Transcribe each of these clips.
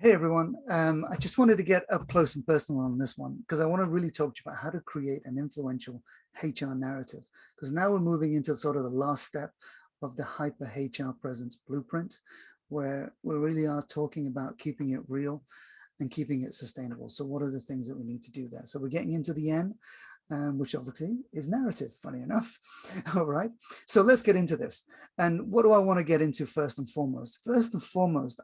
Hey everyone, I just wanted to get up close and personal on this one because I want to really talk to you about how to create an influential HR narrative, because now we're moving into sort of the last step of the hyper HR presence blueprint, where we really are talking about keeping it real and keeping it sustainable. So what are the things that we need to do there? So we're getting into the end, which obviously is narrative, funny enough. All right, so let's get into this. And what do I want to get into first and foremost? First and foremost,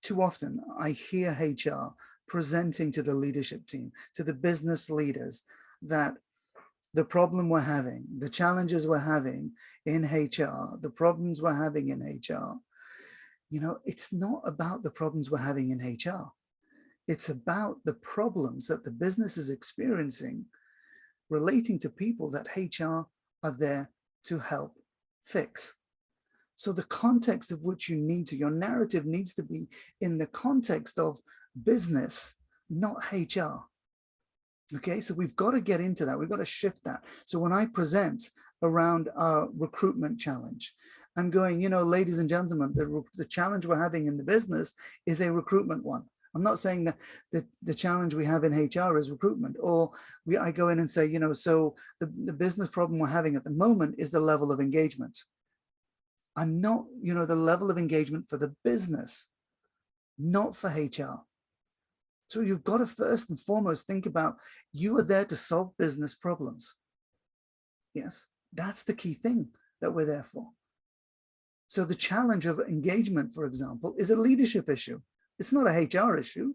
too often I hear HR presenting to the leadership team, to the business leaders, that the problem we're having, the challenges we're having in HR, the problems we're having in HR, it's not about the problems we're having in HR. It's about the problems that the business is experiencing relating to people that HR are there to help fix. So the context of which your narrative needs to be in the context of business, not HR. Okay, so we've got to get into that. We've got to shift that. So when I present around our recruitment challenge, I'm going, ladies and gentlemen, the challenge we're having in the business is a recruitment one. I'm not saying that the challenge we have in HR is recruitment, or I go in and say, so the business problem we're having at the moment is the level of engagement. I'm not, the level of engagement for the business, not for HR. So you've got to first and foremost think about, you are there to solve business problems. Yes, that's the key thing that we're there for. So the challenge of engagement, for example, is a leadership issue. It's not a HR issue.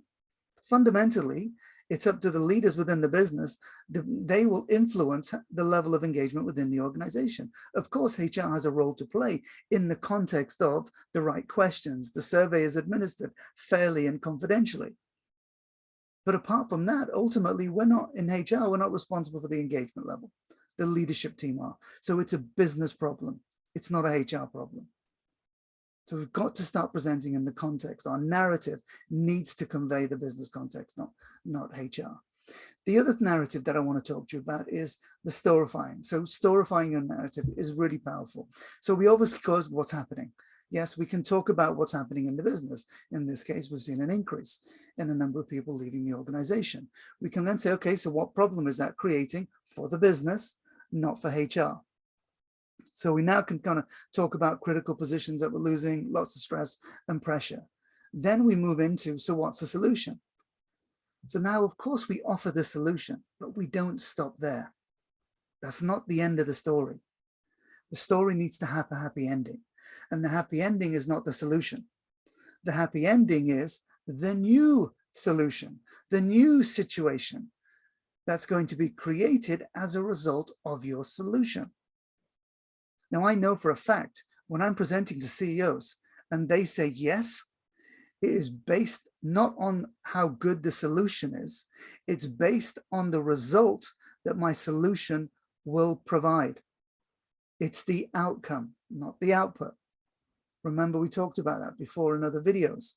Fundamentally, it's up to the leaders within the business. They will influence the level of engagement within the organization. Of course, HR has a role to play in the context of the right questions. The survey is administered fairly and confidentially. But apart from that, ultimately, we're not in HR, we're not responsible for the engagement level. The leadership team are. So it's a business problem. It's not a HR problem. So we've got to start presenting in the context. Our narrative needs to convey the business context, not HR. The other narrative that I want to talk to you about is the storifying. So storifying your narrative is really powerful. So we obviously cause what's happening. Yes, we can talk about what's happening in the business. In this case, we've seen an increase in the number of people leaving the organization. We can then say, okay, so what problem is that creating for the business, not for HR? So we now can kind of talk about critical positions that we're losing, lots of stress and pressure. Then we move into, so what's the solution? So now, of course, we offer the solution, but we don't stop there. That's not the end of the story. The story needs to have a happy ending. And the happy ending is not the solution. The happy ending is the new solution, the new situation that's going to be created as a result of your solution. Now, I know for a fact when I'm presenting to CEOs and they say yes, it is based not on how good the solution is, it's based on the result that my solution will provide. It's the outcome, not the output. Remember, we talked about that before in other videos.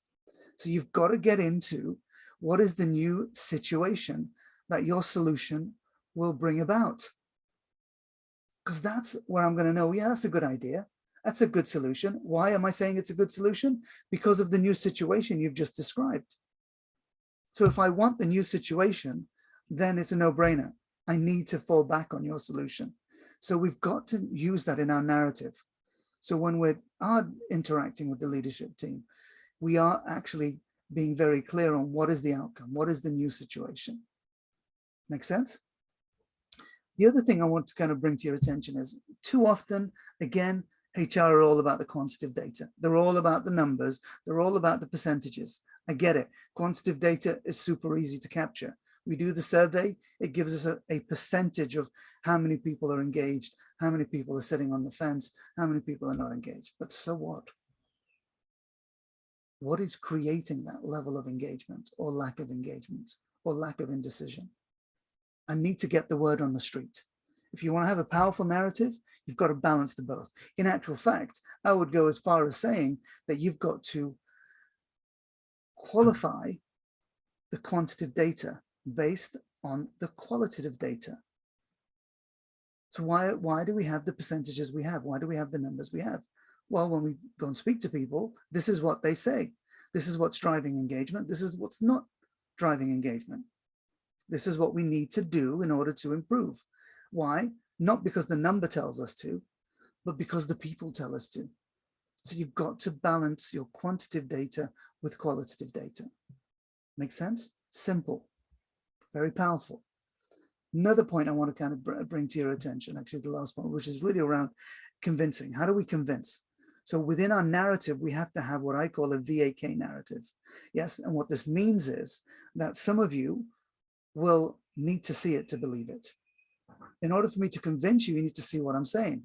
So you've got to get into what is the new situation that your solution will bring about. Because that's where I'm going to know, yeah, that's a good idea. That's a good solution. Why am I saying it's a good solution? Because of the new situation you've just described. So if I want the new situation, then it's a no-brainer. I need to fall back on your solution. So we've got to use that in our narrative. So when we are interacting with the leadership team, we are actually being very clear on what is the outcome, what is the new situation. Make sense? The other thing I want to kind of bring to your attention is, too often, again, HR are all about the quantitative data. They're all about the numbers. They're all about the percentages. I get it. Quantitative data is super easy to capture. We do the survey, it gives us a percentage of how many people are engaged, how many people are sitting on the fence, how many people are not engaged. But so what? What is creating that level of engagement or lack of engagement or lack of indecision? I need to get the word on the street. If you want to have a powerful narrative, you've got to balance the both. In actual fact, I would go as far as saying that you've got to qualify the quantitative data based on the qualitative data. So why do we have the percentages we have? Why do we have the numbers we have? Well, when we go and speak to people, this is what they say. This is what's driving engagement. This is what's not driving engagement. This is what we need to do in order to improve. Why? Not because the number tells us to, but because the people tell us to. So you've got to balance your quantitative data with qualitative data. Make sense? Simple, very powerful. Another point I want to kind of bring to your attention, actually the last point, which is really around convincing. How do we convince? So within our narrative, we have to have what I call a VAK narrative. Yes, and what this means is that some of you will need to see it to believe it. In order for me to convince you, you need to see what I'm saying.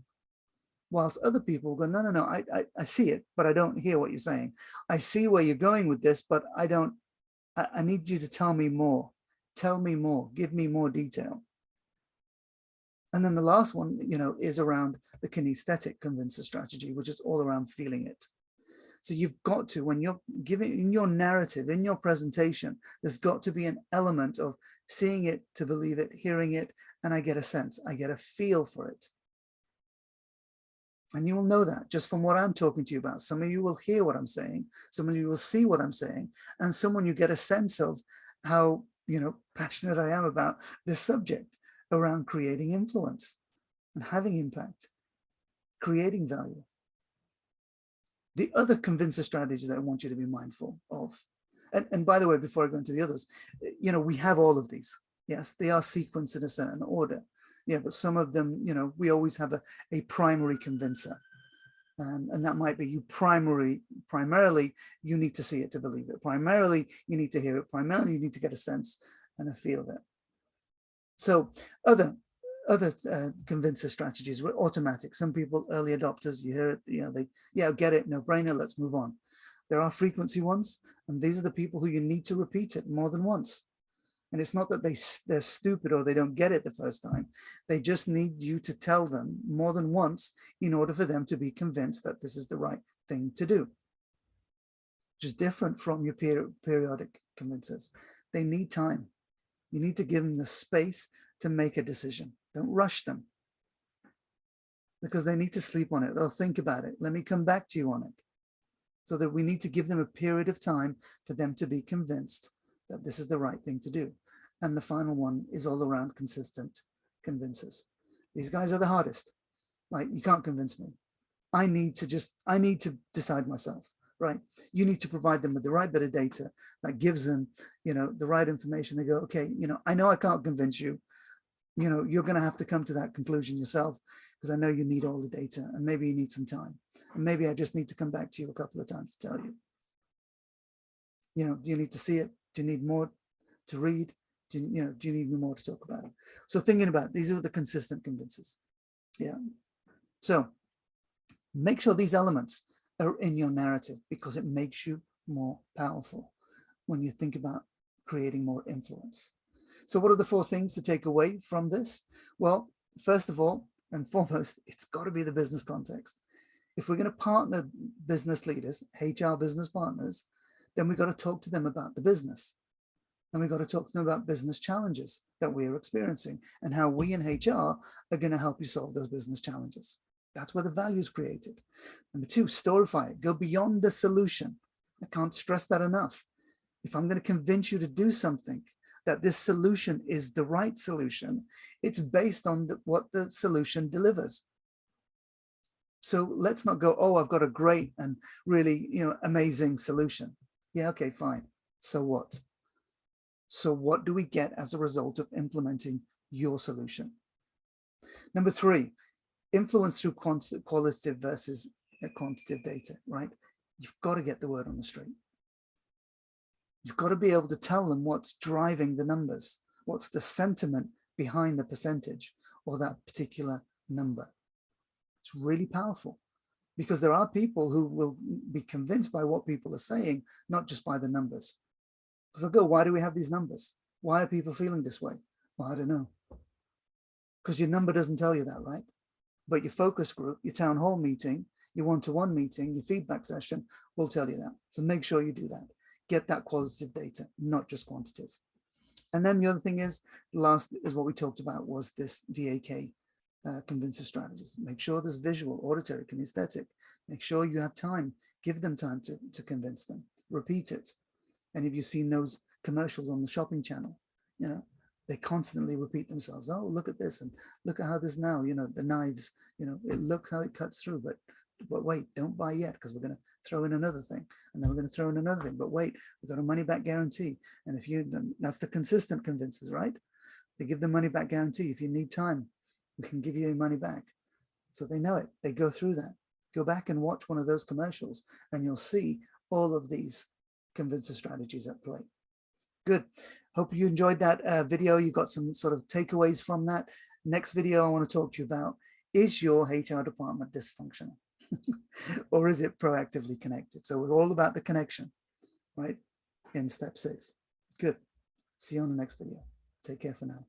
Whilst other people go, no, no, no, I see it, but I don't hear what you're saying. I see where you're going with this, but I need you to tell me more. Tell me more, give me more detail. And then the last one, is around the kinesthetic convincer strategy, which is all around feeling it. So you've got to, when you're giving in your narrative, in your presentation, there's got to be an element of seeing it to believe it, hearing it, and I get a sense, I get a feel for it. And you will know that just from what I'm talking to you about. Some of you will hear what I'm saying, some of you will see what I'm saying, and someone you get a sense of how passionate I am about this subject around creating influence and having impact, creating value. The other convincer strategy that I want you to be mindful of, and by the way, before I go into the others, we have all of these. Yes, they are sequenced in a certain order. Yeah, but some of them, we always have a primary convincer. And that might be you primarily, you need to see it to believe it. Primarily, you need to hear it. Primarily, you need to get a sense and a feel of it. So other convincer strategies were automatic. Some people, early adopters, you hear it, they get it, no brainer, let's move on. There are frequency ones, and these are the people who you need to repeat it more than once. And it's not that they're stupid or they don't get it the first time. They just need you to tell them more than once in order for them to be convinced that this is the right thing to do. Which is different from your periodic convincers. They need time. You need to give them the space to make a decision. Don't rush them, because they need to sleep on it. They'll think about it. Let me come back to you on it. So that we need to give them a period of time for them to be convinced that this is the right thing to do. And the final one is all around consistent convincers. These guys are the hardest. Like, you can't convince me. I need to decide myself, right? You need to provide them with the right bit of data that gives them, the right information. They go, okay, I know I can't convince you. You're going to have to come to that conclusion yourself, because I know you need all the data, and maybe you need some time. And maybe I just need to come back to you a couple of times to tell you. Do you need to see it? Do you need more to read? Do you need more to talk about it? So thinking about, these are the consistent convincers. Yeah. So make sure these elements are in your narrative, because it makes you more powerful when you think about creating more influence. So what are the 4 things to take away from this? Well, first of all and foremost, it's got to be the business context. If we're going to partner business leaders, HR business partners, then we've got to talk to them about the business. And we've got to talk to them about business challenges that we're experiencing and how we in HR are going to help you solve those business challenges. That's where the value is created. Number 2, storify it. Go beyond the solution. I can't stress that enough. If I'm going to convince you to do something, that this solution is the right solution, it's based on what the solution delivers. So let's not go, oh, I've got a great and really, amazing solution. Yeah, okay, fine. So what? So what do we get as a result of implementing your solution? Number 3, influence through qualitative versus quantitative data, right? You've got to get the word on the street. You've got to be able to tell them what's driving the numbers, what's the sentiment behind the percentage or that particular number. It's really powerful, because there are people who will be convinced by what people are saying, not just by the numbers. Because they'll go, why do we have these numbers? Why are people feeling this way? Well, I don't know. Because your number doesn't tell you that, right? But your focus group, your town hall meeting, your one-to-one meeting, your feedback session will tell you that. So make sure you do that. Get that qualitative data, not just quantitative. And then the other thing is, last is what we talked about, was this VAK convincer strategies. Make sure there's visual, auditory, kinesthetic. Make sure you have time. Give them time to convince them. repeat it. And if you've seen those commercials on the shopping channel, you know, they constantly repeat themselves. Oh, look at this, and look at how this now, you know, the knives, you know, it looks how it cuts through, but wait, don't buy yet, because we're going to throw in another thing, and then we're going to throw in another thing. But wait, we've got a money back guarantee. And if you, that's the consistent convincers, right? They give the money back guarantee. If you need time, we can give you your money back. So they know it. They go through that. Go back and watch one of those commercials, and you'll see all of these convincer strategies at play. Good. Hope you enjoyed that video. You got some sort of takeaways from that. Next video I want to talk to you about, is your HR department dysfunctional? Or is it proactively connected? So we're all about the connection, right? In step 6. Good. See you on the next video. Take care for now.